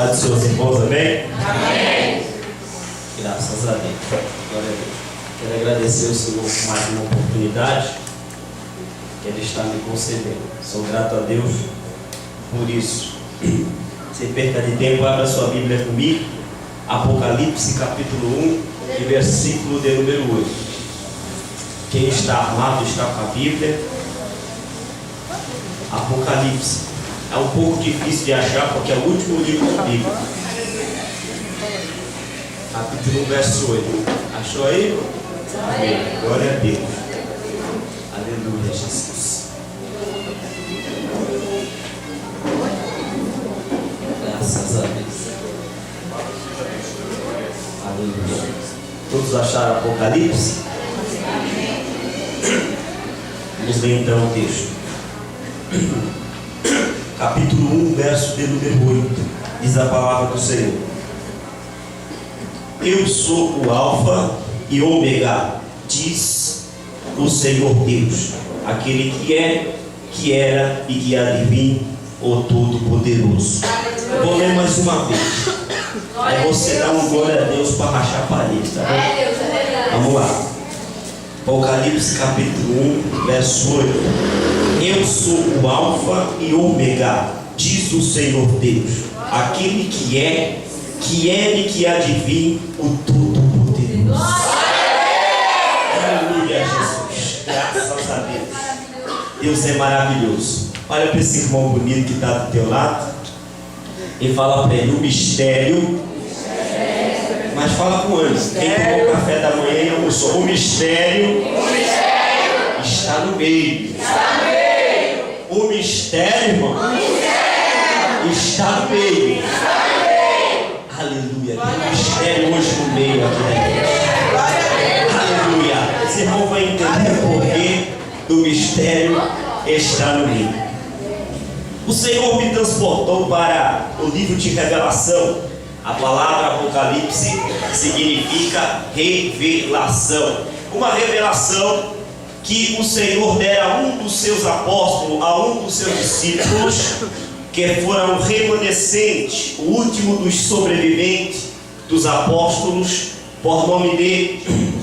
Paz dos seus irmãos, amém? Amém. Graças a Deus. Glória a Deus. Quero agradecer ao Senhor por mais uma oportunidade que Ele está me concedendo. Sou grato a Deus por isso. Sem perca de tempo, abra sua Bíblia comigo. Apocalipse capítulo 1 e versículo de número 8. Quem está armado está com a Bíblia. Apocalipse. É um pouco difícil de achar porque é o último livro da Bíblia. Capítulo 1, verso 8. Achou aí? Amém. Glória a Deus. Aleluia, Jesus. Graças a Deus. Aleluia. Todos acharam Apocalipse? Vamos ler então o texto. Capítulo 1, verso de número 8. Diz a palavra do Senhor: Eu sou o Alfa e Ômega, diz o Senhor Deus, aquele que é, que era e que há de vir, o Todo-Poderoso. Vou ler mais uma vez. É você dar um glória a Deus para rachar a parede, tá bom? Vamos lá. Apocalipse capítulo 1, verso 8. Eu sou o Alfa e Ômega, diz o Senhor Deus, aquele que é e que há de vir, o Todo-Poderoso. Aleluia, Jesus. Graças a Deus. Deus é maravilhoso. Olha para esse irmão bonito que está do teu lado e fala para ele: o mistério. Mas fala com ânimo. Quem tomou o café da manhã e almoçou? O mistério está no meio. O mistério, irmão, está no meio. Aleluia. Tem um mistério hoje no meio aqui da igreja. Aleluia. Esse irmão vai entender o porquê do mistério está no meio. O Senhor me transportou para o livro de Revelação. A palavra Apocalipse significa revelação. Uma revelação que o Senhor dera a um dos seus apóstolos, a um dos seus discípulos, que foram remanescentes, o último dos sobreviventes dos apóstolos, por nome de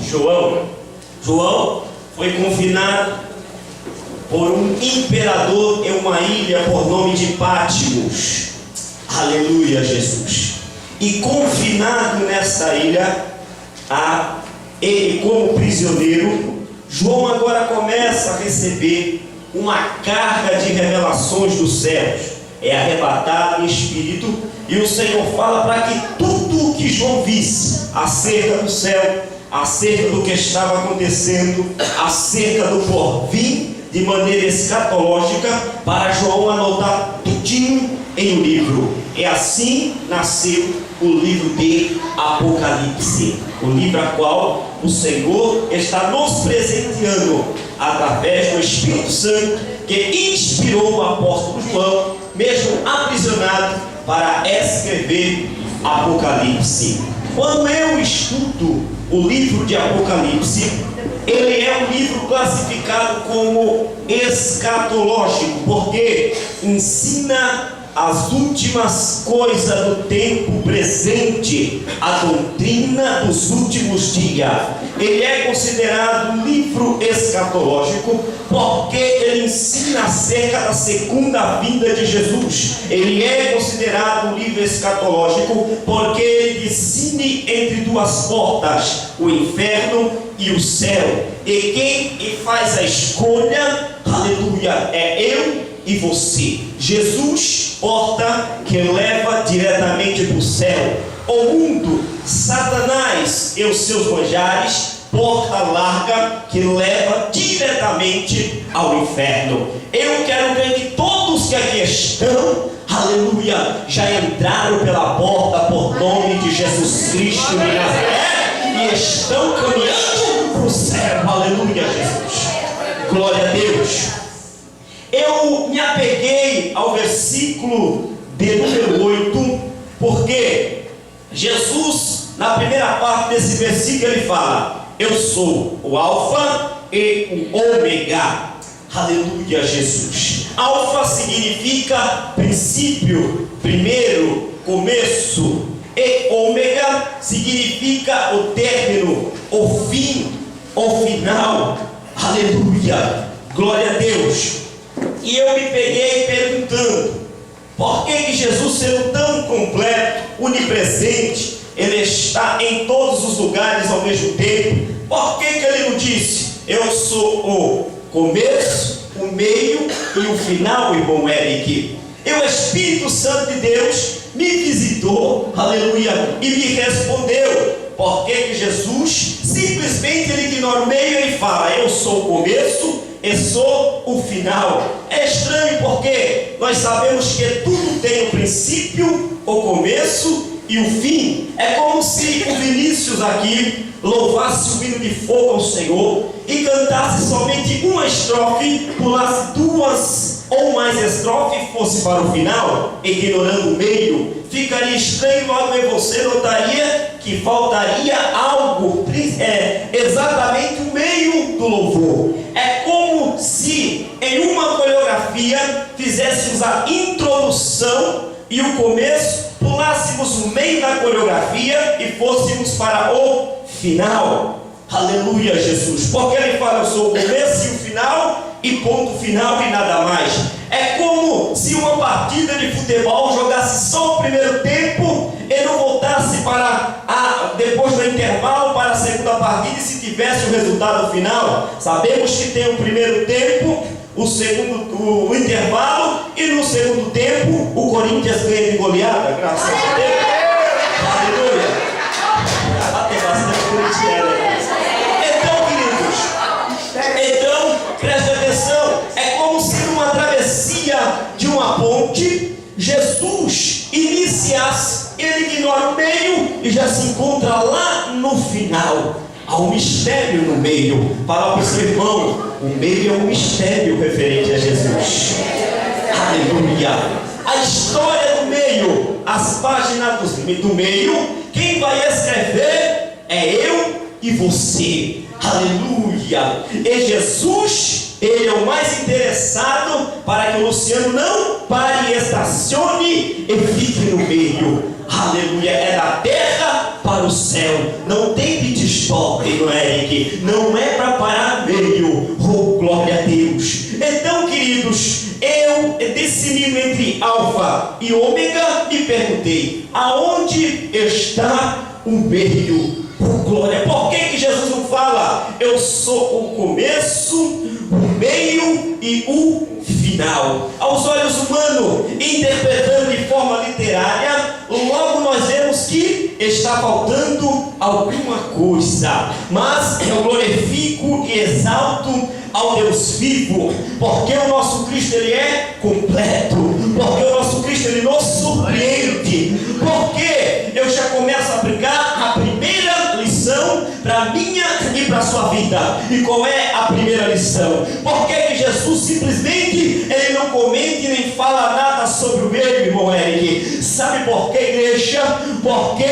João. João foi confinado por um imperador em uma ilha por nome de Patmos. Aleluia, Jesus. E confinado nessa ilha, ele como prisioneiro, João agora começa a receber uma carga de revelações dos céus. É arrebatado em espírito e o Senhor fala para que tudo o que João visse acerca do céu, acerca do que estava acontecendo, acerca do porvir, de maneira escatológica, para João anotar tudinho em um livro. E assim nasceu o livro de Apocalipse, o livro a qual o Senhor está nos presenteando através do Espírito Santo, que inspirou o apóstolo João, mesmo aprisionado, para escrever Apocalipse. Quando eu estudo o livro de Apocalipse, ele é um livro classificado como escatológico, porque ensina as últimas coisas do tempo presente, a doutrina dos últimos dias. Ele é considerado um livro escatológico porque ele ensina acerca da segunda vinda de Jesus. Ele é considerado um livro escatológico porque ele decide entre duas portas, o inferno e o céu. E quem faz a escolha, aleluia, é eu e você. Jesus, porta que leva diretamente para o céu. O mundo, Satanás e os seus manjares, porta larga que leva diretamente ao inferno. Eu quero ver que todos que aqui estão, aleluia, já entraram pela porta por nome de Jesus Cristo de Nazaré e estão caminhando para o céu. Aleluia, Jesus. Glória a Deus. Eu me apeguei ao versículo de número 8, porque Jesus, na primeira parte desse versículo, ele fala: eu sou o Alfa e o Ômega. Aleluia, Jesus. Alfa significa princípio, primeiro, começo. E ômega significa o término, o fim, o final. Aleluia, glória a Deus. E eu me peguei perguntando, por que Jesus, sendo tão completo, onipresente, Ele está em todos os lugares ao mesmo tempo? Por que Ele não disse, eu sou o começo, o meio e o final, irmão Eric? E o Espírito Santo de Deus me visitou, aleluia, e me respondeu. Por que Jesus simplesmente ele ignora o meio e ele fala, eu sou o começo e sou o final? É estranho porque nós sabemos que tudo tem o princípio, o começo e o fim. É como se o Vinícius aqui louvasse o hino de fogo ao Senhor e cantasse somente uma estrofe, pulasse duas ou mais estrofes e fosse para o final, ignorando o meio. Ficaria estranho, logo em você notaria que faltaria algo, exatamente o meio do louvor. É como se em uma coreografia fizéssemos a introdução e o começo, pulássemos o meio da coreografia e fôssemos para o final. Aleluia, Jesus. Porque ele fala, eu sou o começo e o final, e ponto final e nada mais. É como se uma partida de futebol jogasse só o primeiro tempo e não voltasse para depois do intervalo para a segunda partida, e se tivesse o resultado final. Sabemos que tem o primeiro tempo, o intervalo, e no segundo tempo o Corinthians ganha de goleada, graças a Deus. Aleluia. Tem bastante corintiano. Então, preste atenção, é como se numa travessia de uma ponte, Jesus iniciasse, ele ignora o meio e já se encontra lá no final. Há um mistério no meio. Fala para o seu irmão, o meio é um mistério referente a Jesus. Aleluia. A história do meio, as páginas do meio, quem vai escrever é eu e você. Aleluia. E Jesus, ele é o mais interessado para que o Luciano não pare e estacione e fique no meio. Aleluia. É da terra para o céu. Não tem pit stop, não é, Eric? Não é para parar no meio. Oh, glória a Deus. Então, queridos, eu decidindo entre alfa e ômega, me perguntei, aonde está o meio? Glória. Por que Jesus não fala, eu sou o começo, o meio e o final? Aos olhos humanos, interpretando de forma literária, logo nós vemos que está faltando alguma coisa. Mas eu glorifico e exalto ao Deus vivo, porque o nosso Cristo ele é completo, porque o nosso Cristo ele nos surpreende, porque eu já começo a aplicar a primeira lição para minha e para a sua vida. E qual é a primeira lição? Porque Jesus simplesmente ele não comenta e nem fala nada sobre o meio, irmão Eric. Sabe por que, igreja? Porque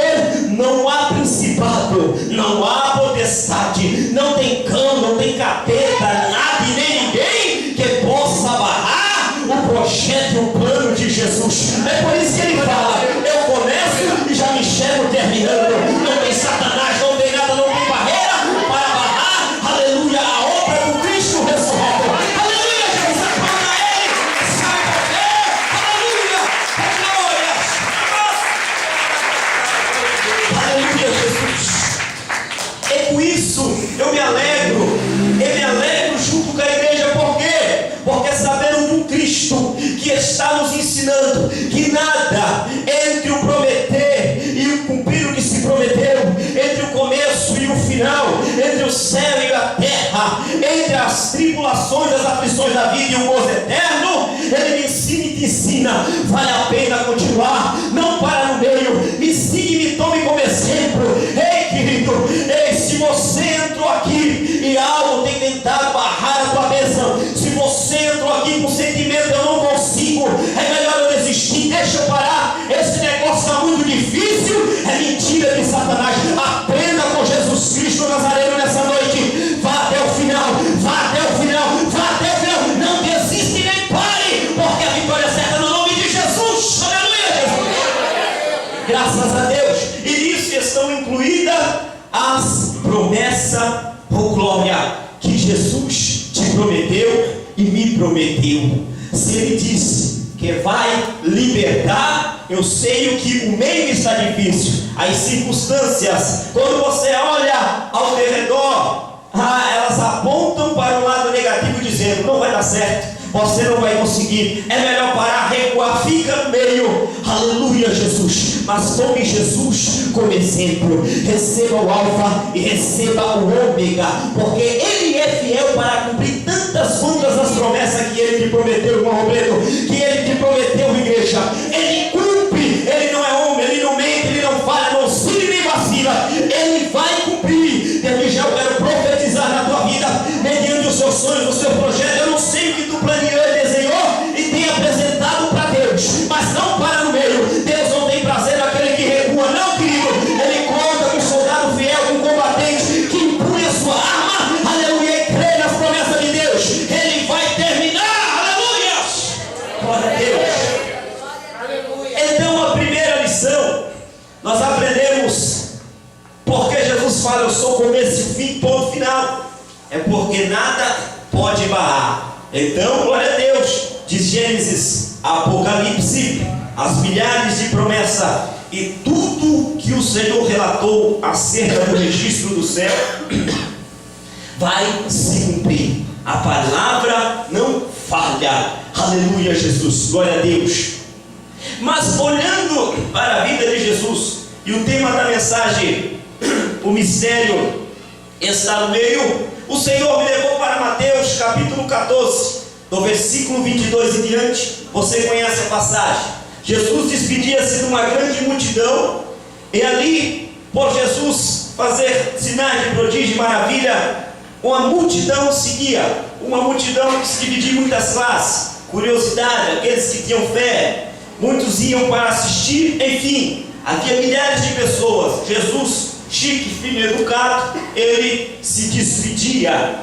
não há principado, não há potestade, não tem cão, não tem capeta, nada e nem ninguém que possa barrar o projeto e o plano de Jesus. É por isso que ele fala, eu começo e já me enxergo terminando. Não tem Satanás, não tem nada, não tem barreira para barrar, aleluia, a obra do Cristo ressurreto. Aleluia, Jesus, aplauda ele, sabe por quê? Aleluia, aleluia, Jesus. E com isso eu me alegro junto com a igreja. Por quê? Porque sabemos do Cristo que está nos ensinando que nada entre o prometer e o cumprir o que se prometeu, entre o começo e o final, entre o céu e a terra, entre as tribulações, as aflições da vida e o gozo eterno, ele me ensina e te ensina. Vale a pena continuar, não para no meio, me siga e me tome como exemplo. Ei, querido, se você entrou aqui e algo tem tentado barrar a tua bênção, se você entrou aqui com sentimento, eu não consigo, é melhor eu desistir, deixa eu parar, esse negócio está muito difícil, é mentira de Satanás. Aprenda com Jesus Cristo Nazareno nessa noite, vá até o final, vá até o final, vá até o final, não desista e nem pare, porque a vitória é certa no nome de Jesus. Aleluia, Jesus. Graças a Deus. E nisso estão incluídas as promessas, oh glória, que Jesus te prometeu e me prometeu. Se Ele disse que vai libertar, eu sei que o meio está difícil, as circunstâncias, quando você olha ao teu redor, elas apontam para um lado negativo, dizendo: não vai dar certo, você não vai conseguir, é melhor parar, recuar, fica no meio. Aleluia, Jesus. Mas tome Jesus como exemplo, receba o alfa e receba o ômega, porque Ele é fiel para cumprir tantas quantas as promessas que Ele te prometeu, irmão Robledo, que Ele te prometeu, igreja. Ele cumpre, Ele não é homem, Ele não mente, Ele não falha, não se nem vacila, Ele vai cumprir. Desde já eu quero profetizar na tua vida, mediante os seus sonhos, o seu projeto. Eu não sei o que tu planeou e desenhou e tem apresentado para Deus, mas não para no meio. Deus não tem prazer naquele que recua, não, querido. Ele conta com um soldado fiel, com um combatente que empunha sua arma, aleluia, e crê nas promessas de Deus. Ele vai terminar, aleluia, glória a Deus. Então a primeira lição nós aprendemos, porque Jesus fala: eu sou o começo e o fim, ponto final, é porque nada pode barrar. Então, glória a Deus, diz Gênesis, Apocalipse, as milhares de promessas e tudo que o Senhor relatou acerca do registro do céu vai se cumprir. A palavra não falha. Aleluia, Jesus, glória a Deus. Mas olhando para a vida de Jesus, e o tema da mensagem, o mistério está no meio, o Senhor me levou para Mateus capítulo 14, do versículo 22 em diante. Você conhece a passagem. Jesus despedia-se de uma grande multidão, e ali, por Jesus fazer sinais de prodígio e maravilha, uma multidão seguia, uma multidão que se dividia em muitas classes, curiosidade, aqueles que tinham fé, muitos iam para assistir, enfim, havia milhares de pessoas. Jesus, chique, fino, educado, ele se despedia,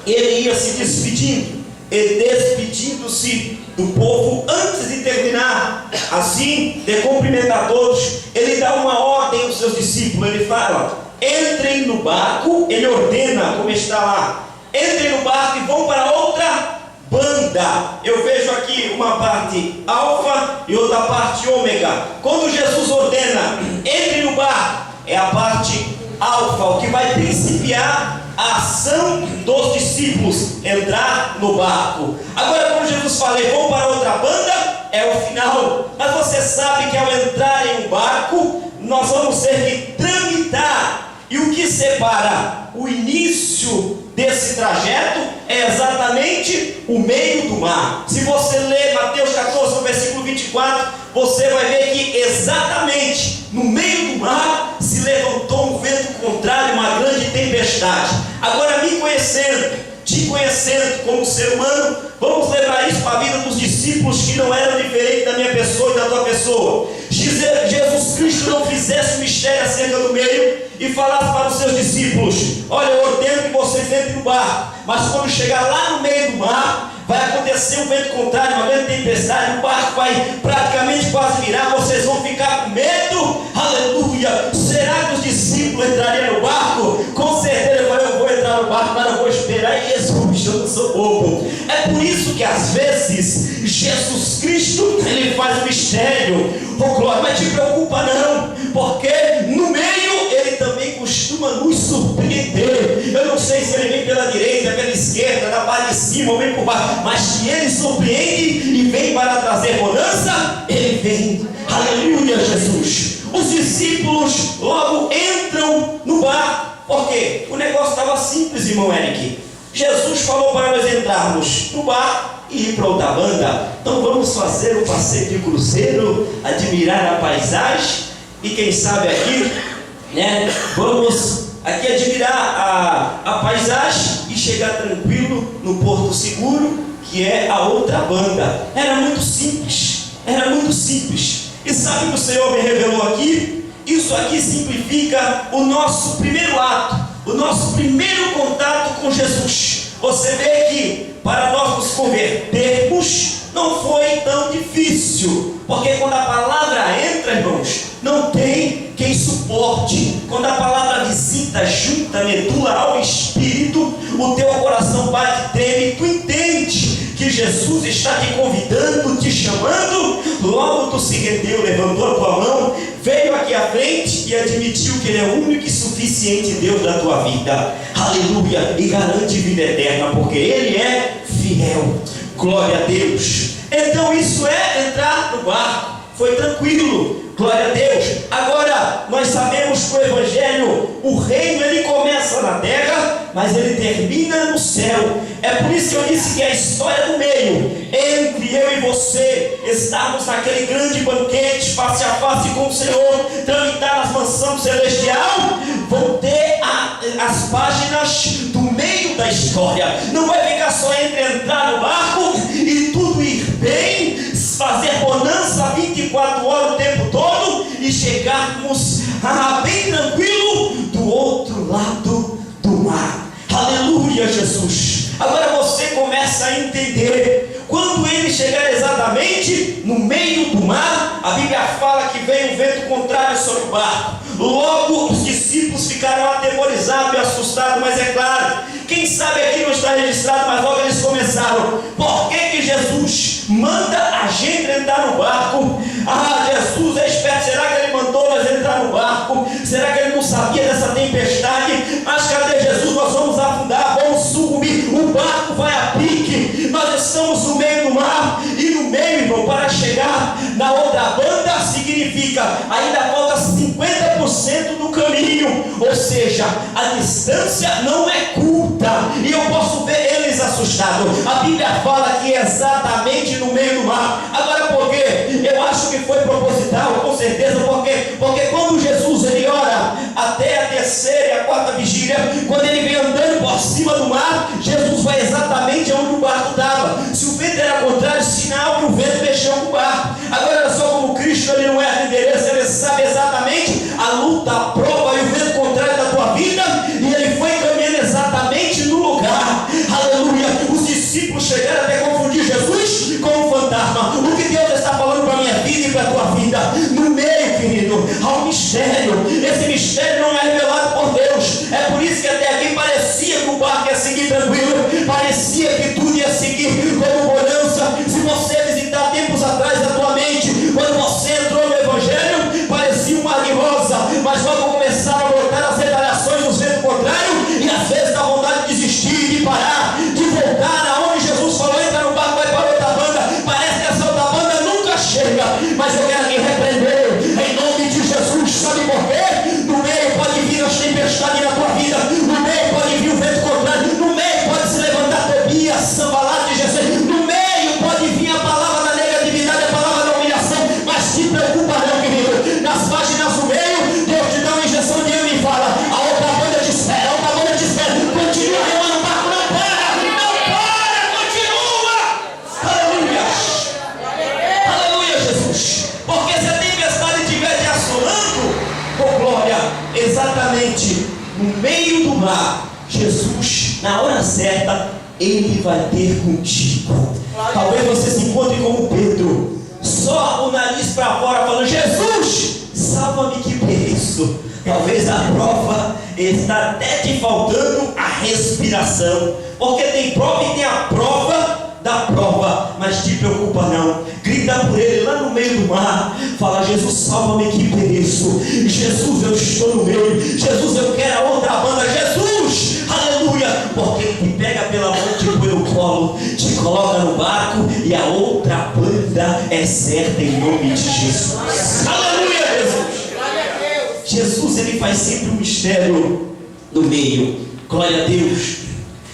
ele ia se despedindo e despedindo-se do povo. Antes de terminar, assim, de cumprimentar todos, ele dá uma ordem aos seus discípulos. Ele fala: entrem no barco. Ele ordena, como está lá, entrem no barco e vão para outra banda. Eu vejo aqui uma parte alfa e outra parte ômega. Quando Jesus ordena, entrem no barco, é a parte alfa, o que vai principiar a ação dos discípulos, entrar no barco. Agora, quando Jesus fala: vão para outra banda, é o final. Mas você sabe que ao entrar em um barco, nós vamos ter que tramitar. E o que separa o início desse trajeto é exatamente o meio do mar. Se você ler Mateus 14, no versículo 24, você vai ver que exatamente no meio do mar se levantou um vento contrário, uma grande tempestade. Agora, me conhecendo, te conhecendo como ser humano, vamos levar isso para a vida dos discípulos, que não eram diferentes da minha pessoa e da tua pessoa. Jesus Cristo não fizesse um mistério acerca do meio e falasse para os seus discípulos: olha, eu ordeno que vocês entrem no barco, mas quando chegar lá no meio do mar, vai acontecer um vento contrário, uma grande tempestade, o barco vai praticamente quase virar, vocês vão ficar com medo. Aleluia! Será que os discípulos entrariam no barco? Com certeza eu vou entrar no barco, mas não vou esperar em Jesus, eu não sou bobo. É por isso que às vezes Jesus Cristo, ele faz um mistério. Oh glória, mas te preocupa não, porque no meio ele também costuma nos surpreender. Eu não sei se ele vem pela direita, pela esquerda, da parte de cima ou vem por baixo, mas se ele surpreende e vem para trazer bonança, ele vem. Aleluia, Jesus. Os discípulos logo entram no bar. Por quê? O negócio estava simples, irmão Eric. Jesus falou para nós entrarmos no bar e ir para outra banda. Então vamos fazer um passeio de cruzeiro, admirar a paisagem e quem sabe aqui, né, vamos aqui admirar a paisagem e chegar tranquilo no Porto Seguro, que é a outra banda. Era muito simples, era muito simples. E sabe o que o Senhor me revelou aqui? Isso aqui simplifica o nosso primeiro ato, o nosso primeiro contato com Jesus. Você vê que para nós nos convertermos não foi tão difícil, porque quando a palavra entra, irmãos, não tem quem suporte. Quando a palavra visita, junta a medula ao espírito, o teu coração bate, treme, e tu entende que Jesus está te convidando, te chamando. Logo tu se rendeu, levantou a tua mão, veio aqui à frente e admitiu que Ele é o único e suficiente Deus da tua vida. Aleluia! E garante vida eterna, porque Ele é fiel. Glória a Deus. Então isso é entrar no barco. Foi tranquilo, glória a Deus. Agora, nós sabemos que o Evangelho, o reino, ele começa na terra, mas ele termina no céu. É por isso que eu disse que a história do meio, entre eu e você, estarmos naquele grande banquete, face a face com o Senhor, tramitar nas mansões celestial, vão ter as páginas do meio da história. Não vai ficar só entre entrar no barco e tudo ir bem, fazer bonança 24 horas o tempo todo e chegarmos bem tranquilo do outro lado do mar. Aleluia, Jesus. Agora você começa a entender. Quando ele chegar exatamente no meio do mar, a Bíblia fala que veio um vento contrário sobre o barco. Logo os discípulos ficaram atemorizados e assustados. Mas é claro, quem sabe aqui não está registrado, mas logo eles começaram: por que Jesus manda a gente entrar no barco? Jesus é esperto. Será que ele mandou nós entrar no barco? Será que ele não sabia dessa tempestade? Mas cadê Jesus? Nós vamos afundar, vamos sucumbir, o barco vai a pique. Nós estamos no meio do mar, e no meio, irmão, para chegar na outra banda significa ainda falta 50% do caminho. Ou seja, a distância não é curta, e eu posso ver eles assustados. A Bíblia fala que é exatamente no meio do mar. Agora, por quê? Eu acho que foi proposital, com certeza. Porque quando Jesus ele ora até a terceira e a quarta vigília, quando ele vem andando por cima do mar, Jesus vai exatamente onde o barco estava. Se o vento era contrário, sinal que o vento mexeu com o barco. Agora olha só como Cristo ele não erra endereço, ele sabe exatamente a luta, a prova e o vento contrário da tua vida, e ele foi caminhando exatamente no lugar. Aleluia! Os discípulos chegaram até confundir Jesus com um fantasma. O que Deus está falando para a minha vida e para a tua vida? No meio, querido, há um mistério. Esse mistério não é revelado por Deus. É por isso que até aqui parecia que o barco ia seguir tranquilo, parecia que tudo ia seguir como bonança. Se você visitar tempos atrás da tua mente, quando você entrou no Evangelho, parecia um mar de rosa, mas logo começaram a botar as retaliações do vento contrário, e às vezes dá vontade de desistir, de parar, de voltar aonde Jesus falou: entra no barco, vai para outra banda. Parece que essa outra banda nunca chega, mas eu quero aqui repreender em nome de Jesus. Sabe por quê? No meio pode vir as tempestades na tua vida, no meio pode vir o vento contrário, no meio pode se levantar Tobias, Sanbalate e Gesem, no meio pode vir a palavra da negatividade, a palavra da humilhação. Mas se preocupa não, querido. Nas páginas do meio, Deus te dá uma injeção de ânimo e fala: a outra banda te espera, a outra banda te espera. Continua remando o barco, não para, continua. Aleluia, aleluia, Jesus. Porque se a tempestade estiver te assolando, oh glória, exatamente no meio do mar, Jesus, na hora certa, Ele vai ter contigo. Talvez você se encontre como Pedro, só o nariz para fora, falando: Jesus, salva-me que pereço. Talvez a prova está até te faltando a respiração, porque tem prova e tem a prova da prova. Mas te preocupa não, grita por ele lá no meio do mar, fala: Jesus, salva-me que pereço. Jesus, eu estou no meio. Jesus, eu quero a outra banda. Jesus, aleluia, porque ele te pega pela mão, te põe no colo, te coloca no barco, e a outra banda é certa em nome de Jesus. Aleluia, Jesus. Jesus, ele faz sempre um mistério no meio. Glória a Deus.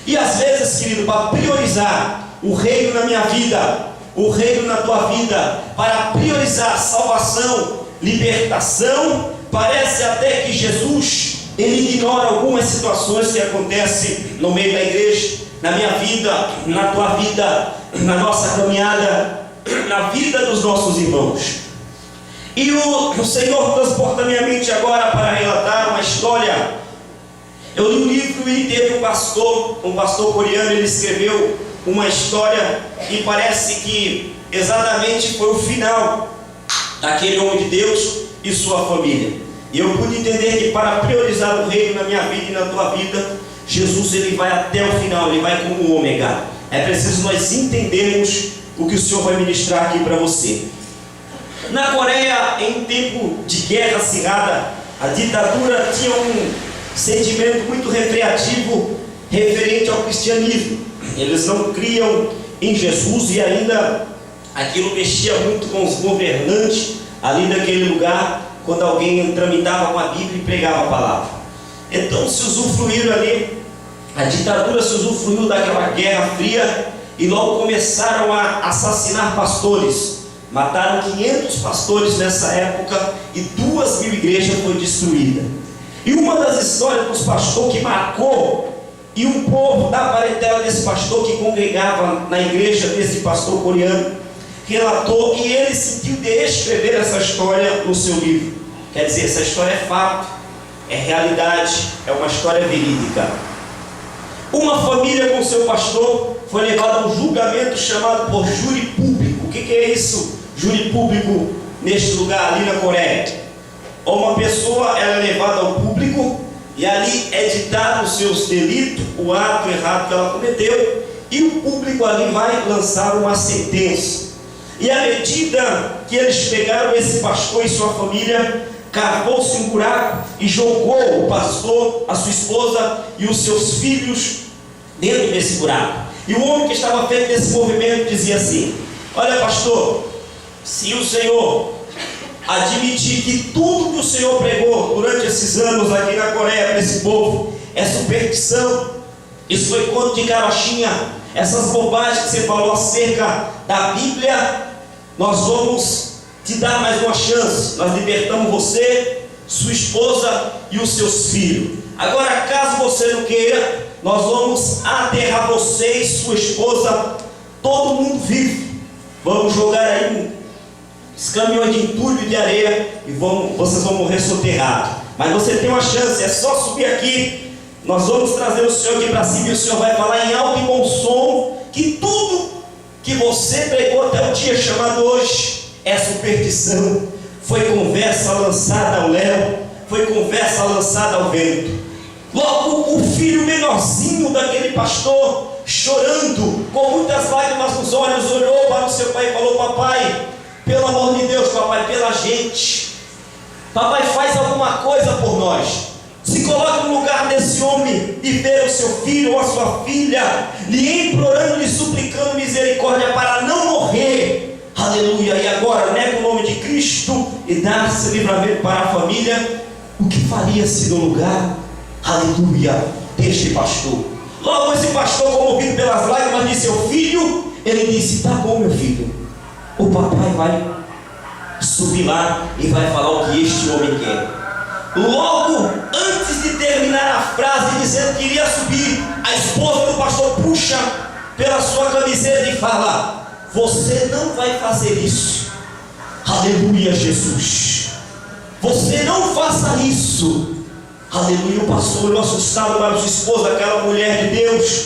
E às vezes, querido, para priorizar o reino na minha vida, o reino na tua vida, para priorizar salvação, libertação, parece até que Jesus ele ignora algumas situações que acontecem no meio da igreja, na minha vida, na tua vida, na nossa caminhada, na vida dos nossos irmãos. E o Senhor transporta minha mente agora para relatar uma história. Eu li um livro e teve um pastor coreano, ele escreveu uma história e parece que exatamente foi o final daquele homem de Deus. e sua família. E eu pude entender que para priorizar o reino na minha vida e na tua vida, Jesus ele vai até o final, ele vai como o ômega. É preciso nós entendermos o que o Senhor vai ministrar aqui para você. Na Coreia, em tempo de guerra acirrada, a ditadura tinha um sentimento muito recreativo referente ao cristianismo. Eles não criam em Jesus e ainda aquilo mexia muito com os governantes ali naquele lugar, quando alguém tramitava com a Bíblia e pregava a palavra. Então se usufruíram ali, a ditadura se usufruiu daquela guerra fria e logo começaram a assassinar pastores. Mataram 500 pastores nessa época e 2.000 igrejas foram destruídas. E uma das histórias dos pastores que marcou, e um povo da parentela desse pastor que congregava na igreja desse pastor coreano, relatou e ele sentiu de escrever essa história no seu livro. Quer dizer, essa história é fato, é realidade, é uma história verídica. Uma família com seu pastor foi levada a um julgamento chamado por júri público. O que é isso? Júri público neste lugar ali na Coreia. Uma pessoa ela é levada ao público e ali é ditado os seus delitos, o ato errado que ela cometeu, e o público ali vai lançar uma sentença. E à medida que eles pegaram esse pastor e sua família, cavou-se um buraco e jogou o pastor, a sua esposa e os seus filhos dentro desse buraco. E o homem que estava feito desse movimento dizia assim: olha pastor, se o Senhor admitir que tudo que o Senhor pregou durante esses anos aqui na Coreia para esse povo é superstição, isso foi conto de carochinha, essas bobagens que você falou acerca da Bíblia, nós vamos te dar mais uma chance. Nós libertamos você, sua esposa e os seus filhos. Agora, caso você não queira, nós vamos aterrar você e sua esposa, todo mundo vivo. Vamos jogar aí uns caminhões de entulho de areia e vocês vão morrer soterrados. Mas você tem uma chance, é só subir aqui. Nós vamos trazer o Senhor aqui para cima e o Senhor vai falar em alto e bom som que tudo que você pregou até o dia chamado hoje é superstição, foi conversa lançada ao léu, foi conversa lançada ao vento. Logo o filho menorzinho daquele pastor, chorando, com muitas lágrimas nos olhos, olhou para o seu pai e falou: papai, pelo amor de Deus, papai, pela gente, papai, faz alguma coisa por nós. Se coloque no lugar desse homem e vê o seu filho ou a sua filha lhe implorando, lhe suplicando misericórdia para não morrer. Aleluia. E agora nega o nome de Cristo e dá-se livramento para a família. O que faria-se no lugar, aleluia, deste pastor? Logo esse pastor, comovido pelas lágrimas de seu filho, ele disse: tá bom, meu filho, o papai vai subir lá e vai falar o que este homem quer. Logo antes de terminar a frase dizendo que iria subir, a esposa do pastor puxa pela sua camiseta e fala: você não vai fazer isso. Aleluia, Jesus, você não faça isso. Aleluia. O pastor olhou assustado para sua esposa, aquela mulher de Deus,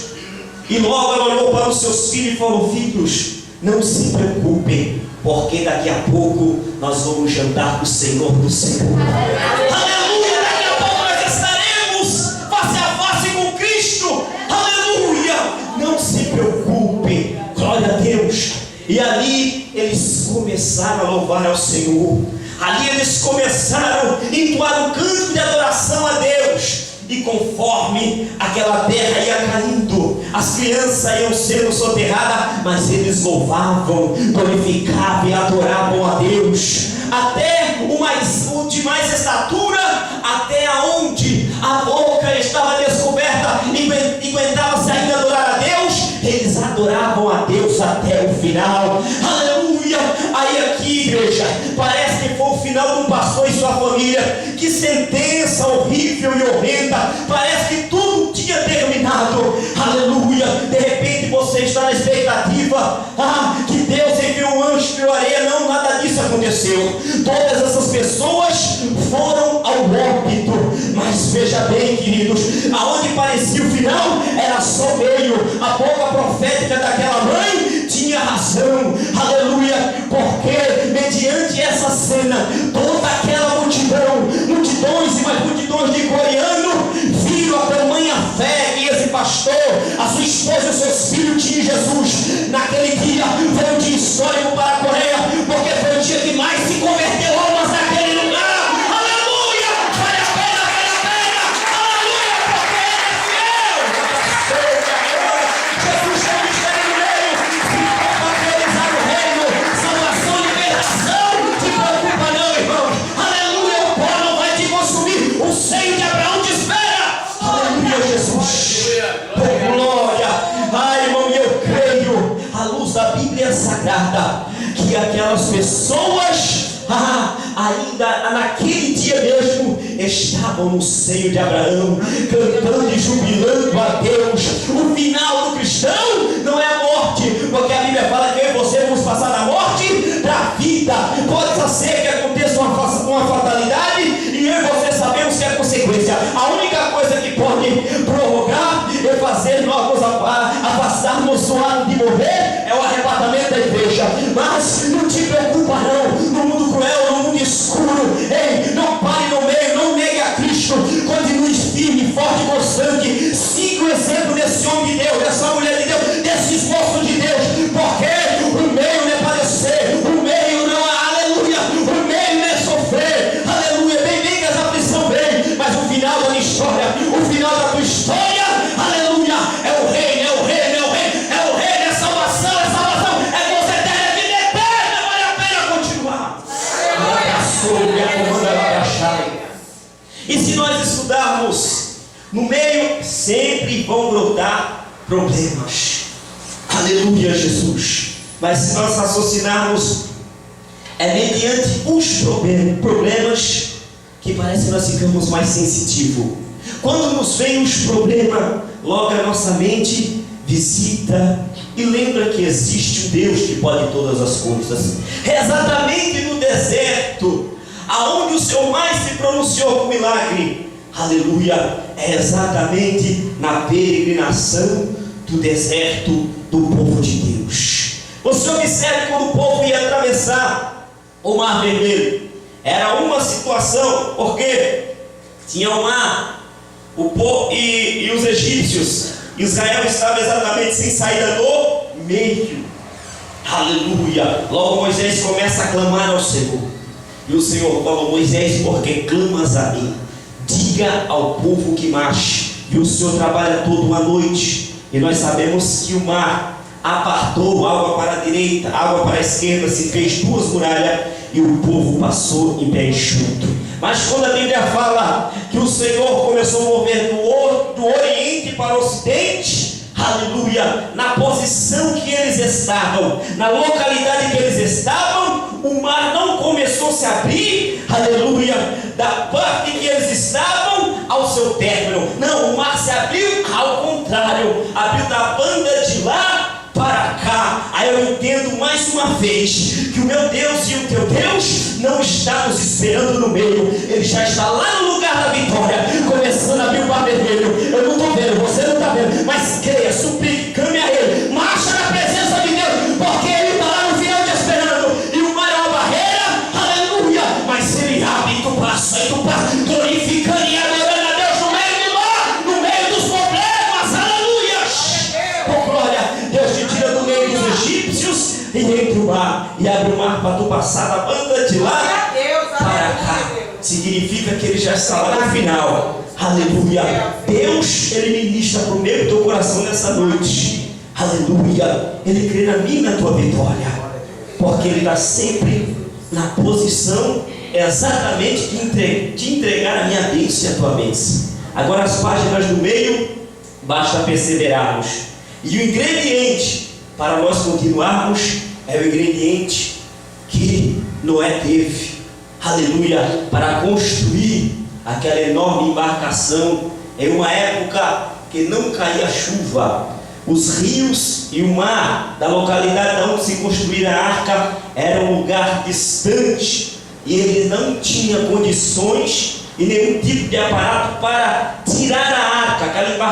e logo ela olhou para os seus filhos e falou: filhos, não se preocupem, porque daqui a pouco nós vamos jantar com o Senhor do Senhor. Aleluia, daqui a pouco nós estaremos face a face com Cristo. Aleluia, não se preocupem, glória a Deus. E ali eles começaram a louvar ao Senhor. Ali eles começaram a entoar um canto de adoração a Deus. E conforme aquela terra ia caindo, as crianças iam sendo soterradas, mas eles louvavam, glorificavam e adoravam a Deus. Até o de mais estatura, até onde a boca estava descoberta e aguentava-se ainda adorar a Deus, eles adoravam a Deus até o final. Aleluia. Aí aqui, igreja, parece que foi o final de um pastor e sua família. Que sentença horrível e horrenda. Parece que tudo tinha terminado. Aleluia. De repente você está na expectativa que Deus enviou um anjo de areia. Não, nada disso aconteceu. Todas essas pessoas foram ao óbito. Mas veja bem, queridos, aonde parecia o final era só o meio. A boca profética daquela mãe tinha razão. Aleluia. Porque mediante essa cena, toda aquela Senhor, a sua esposa e os seus filhos tinham Jesus. Naquele dia foi um dia histórico para a Coreia, porque foi o dia que mais se converteu almas naquele lugar. Aleluia! Vale a pena, aleluia, porque Ele é fiel. Jesus tem um mistério no meio, se preocupa realizar o reino, salvação, liberação, se preocupa não, irmãos. Aleluia, o pó não vai te consumir, o seio de Abraão te espera. Aleluia, Jesus. Oh, glória. Ai, irmão, eu creio, à luz da Bíblia Sagrada, que aquelas pessoas ainda naquele dia mesmo estavam no seio de Abraão, cantando e jubilando a Deus. O final do cristão não é a morte, porque a Bíblia fala que eu e você vamos passar da morte para a vida. Pode ser que aconteça uma fatalidade, e eu e você sabemos que é a consequência. A única coisa que pode prorrogar e fazer nós nos afastarmos do lado de morrer é o arrebatamento da igreja. Mas não te preocupa não, no mundo cruel, no mundo escuro, ei, não pare no meio, não negue a Cristo, continue firme, forte e constante. Siga o exemplo desse homem de Deus, dessa mulher de Deus, desse esforço de Deus, porque o meio não é padecer, o meio não é, aleluia, o meio não é sofrer, aleluia, bem que as aflições vêm, mas o final da minha história, o final da tua história, aleluia, é o reino, é o reino, é o reino, é o reino, é salvação, é Deus eterno, é vida eterna, vale a pena continuar. E se nós estudarmos, no meio sempre vão brotar problemas. Aleluia, Jesus. Mas se nós raciocinarmos, é mediante os problemas que parece que nós ficamos mais sensitivos. Quando nos vem os problemas, logo a nossa mente visita e lembra que existe um Deus que pode todas as coisas. É exatamente no deserto aonde o Senhor mais se pronunciou com milagre. Aleluia, é exatamente na peregrinação do deserto do povo de Deus. Você observe quando o povo ia atravessar o Mar Vermelho, era uma situação, porque tinha o mar, o povo e os egípcios. Israel estava exatamente sem saída no meio. Aleluia. Logo Moisés começa a clamar ao Senhor, e o Senhor falou: Moisés, porque clamas a mim, diga ao povo que marche. E o Senhor trabalha toda uma noite, e nós sabemos que o mar apartou, água para a direita, água para a esquerda, se fez duas muralhas, e o povo passou em pé enxuto. Mas quando a Bíblia fala que o Senhor começou a mover do oriente para o ocidente, aleluia, na posição que eles estavam, na localidade que eles estavam, o mar não começou a se abrir, aleluia, da parte que eles estavam ao seu término. Não, o mar se abriu ao contrário, abriu da banda de lá para cá. Aí eu entendo mais uma vez que o meu Deus e o teu Deus não está nos esperando no meio, Ele já está lá no lugar da vitória, começando a abrir o Mar Vermelho. Eu não estou vendo, você não está vendo, mas creia, suplique, clame a Ele, marcha na presença de Deus, porque Ele está lá no final te esperando. E o mar é uma barreira, aleluia, mas Ele abre e tu passa, glorificando e adorando a Deus no meio do mar, no meio dos problemas, aleluia. Oh glória, Deus te tira do meio dos egípcios e entra o mar, e abre o mar para tu passar da banda de lá para cá. Significa que Ele já está lá no final. Aleluia. Deus, Ele ministra para o meio do teu coração nessa noite. Aleluia. Ele crê na minha e na tua vitória, porque Ele está sempre na posição exatamente de entregar a minha bênção e a tua bênção. Agora as páginas do meio, basta perseverarmos. E o ingrediente para nós continuarmos é o ingrediente que Noé teve, aleluia, para construir aquela enorme embarcação em uma época que não caía chuva. Os rios e o mar da localidade onde se construíra a arca era um lugar distante, e ele não tinha condições e nenhum tipo de aparato para tirar a arca, aquela embarcação.